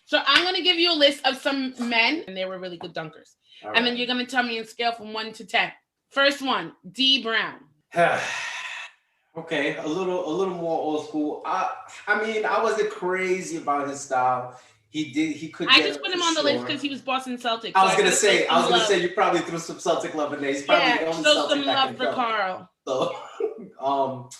So I'm going to give you a list of some men, and they were really good dunkers. All And then right. you're going to tell me in scale from 1 to 10. First one, D. Brown. Okay, a little more old school. I mean, I wasn't crazy about his style. He could I get just it put for him on the list sure. because he was Boston Celtics. I So was I gonna gotta show say, some love. you probably threw some Celtic love in there. He's probably Yeah, the only show Celtic some that love can for dunk. Carl. So,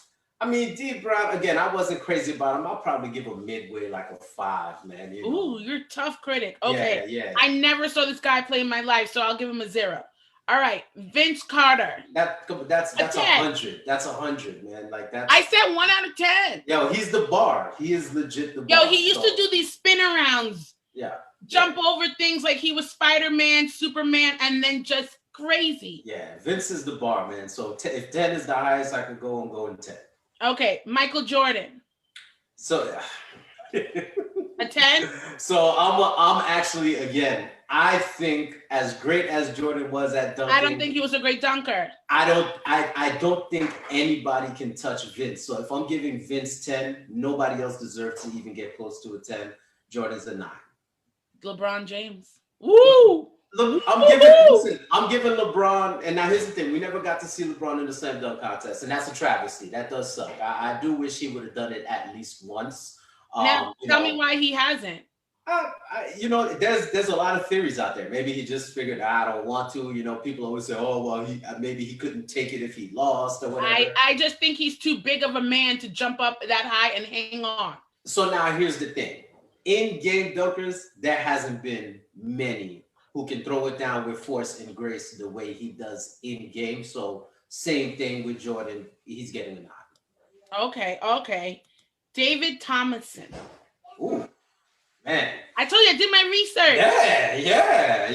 I mean, D Brown again. I wasn't crazy about him. I'll probably give him midway, like a 5, man. You know. Ooh, you're a tough critic. Okay. Yeah. I never saw this guy play in my life, so I'll give him a 0. All right, Vince Carter. That's A 10. 100. That's 100, man. Like that's. I said 1 out of 10. Yo, he's the bar. He is legit the bar. Yo, he used to do these spin arounds. Yeah. Jump over things like he was Spider-Man, Superman, and then just crazy. Yeah, Vince is the bar, man. So if 10 is the highest I could go, I'm going 10. Okay, Michael Jordan. So A 10? So I'm actually, again, I think as great as Jordan was at dunking, I don't think he was a great dunker. I don't think anybody can touch Vince. So if I'm giving Vince 10, nobody else deserves to even get close to a 10. Jordan's a 9. LeBron James. Woo! Look, I'm giving LeBron, and now here's the thing: we never got to see LeBron in the slam dunk contest, and that's a travesty. That does suck. I do wish he would have done it at least once. Now, tell me why he hasn't. There's a lot of theories out there. Maybe he just figured, I don't want to. People always say, oh well, maybe he couldn't take it if he lost or whatever. I just think he's too big of a man to jump up that high and hang on. So now here's the thing: in-game dunkers, there hasn't been many who can throw it down with force and grace the way he does in-game. So same thing with Jordan. He's getting a 9. Okay. David Thomason. Ooh, man. I told you I did my research. Yeah.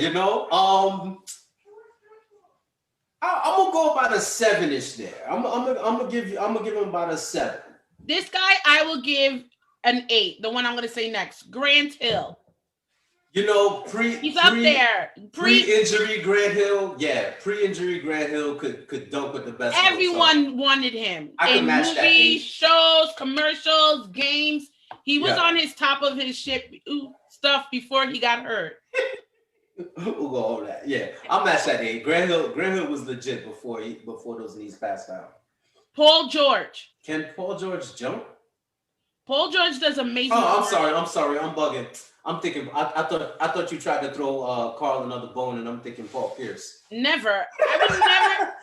I'm gonna go about a 7-ish there. I'm gonna give him about a 7. This guy I will give an 8. The one I'm gonna say next. Grant Hill. He's up there. Pre-injury Grant Hill, pre-injury Grant Hill could dunk with the best. Everyone wanted him in movies, shows, commercials, games. He was on his top of his shit stuff before he got hurt. We'll go over that. Yeah, I'll match that 8. Grant Hill was legit before those knees passed out. Paul George. Can Paul George jump? Paul George does amazing. Oh, I'm sorry. I'm bugging. I'm thinking. I thought you tried to throw Carl another bone, and I'm thinking Paul Pierce. Never. I would never.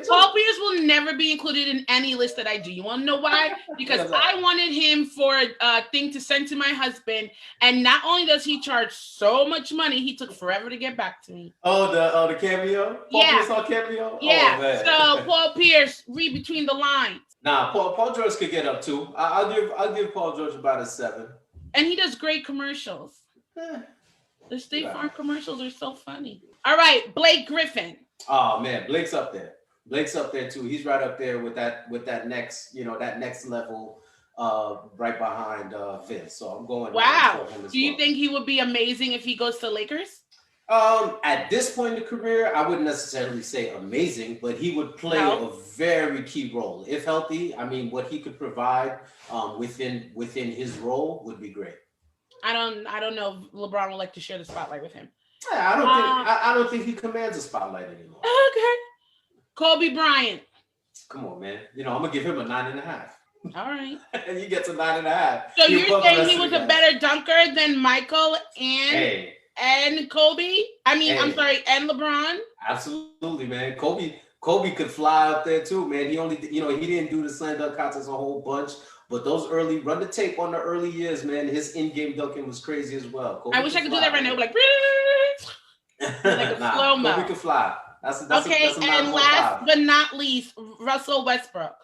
Paul Pierce will never be included in any list that I do. You want to know why? Because I wanted him for a thing to send to my husband, and not only does he charge so much money, he took forever to get back to me. Oh, the cameo. Paul Pierce on cameo. Yeah. Oh, man. So Paul Pierce, read between the lines. Nah, Paul George could get up too. I'll give Paul George about a 7. And he does great commercials. The State Farm commercials are so funny. All right, Blake Griffin. Oh man, Blake's up there. Blake's up there too. He's right up there with that next level, right behind Vince. So I'm going. Wow. Do you think he would be amazing if he goes to Lakers? At this point in the career, I wouldn't necessarily say amazing, but he would play a very key role. If healthy, I mean, what he could provide within his role would be great. I don't know if LeBron would like to share the spotlight with him. Yeah, I don't think he commands a spotlight anymore. Okay. Kobe Bryant. Come on, man. I'm gonna give him a 9.5. All right. And you get to 9.5. So you're saying he was a better dunker than Michael and Kobe? I'm sorry, and LeBron? Absolutely, man. Kobe could fly up there too, man. He only, he didn't do the slam dunk contest a whole bunch, but those run the tape on the early years, man. His in-game dunking was crazy as well. Kobe I wish I could do that right now, like a slow-mo. Kobe could fly. That's okay, and last but not least, Russell Westbrook.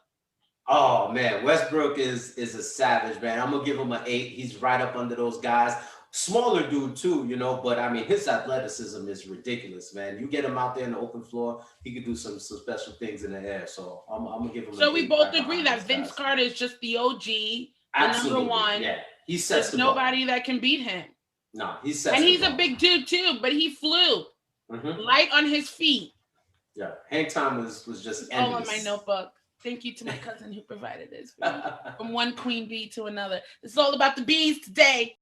Oh man, Westbrook is a savage, man. I'm gonna give him an 8. He's right up under those guys. Smaller dude too, but I mean his athleticism is ridiculous, man. You get him out there in the open floor, he could do some special things in the air. So I'm gonna give him. So we both agree that Vince Carter is just the OG, the number one. Yeah, he sets the nobody that can beat him. No, he sets. And he's a big dude too, but he flew light on his feet. Yeah, hang time was just endless. All on my notebook. Thank you to my cousin who provided this for me. From one queen bee to another. It's all about the bees today.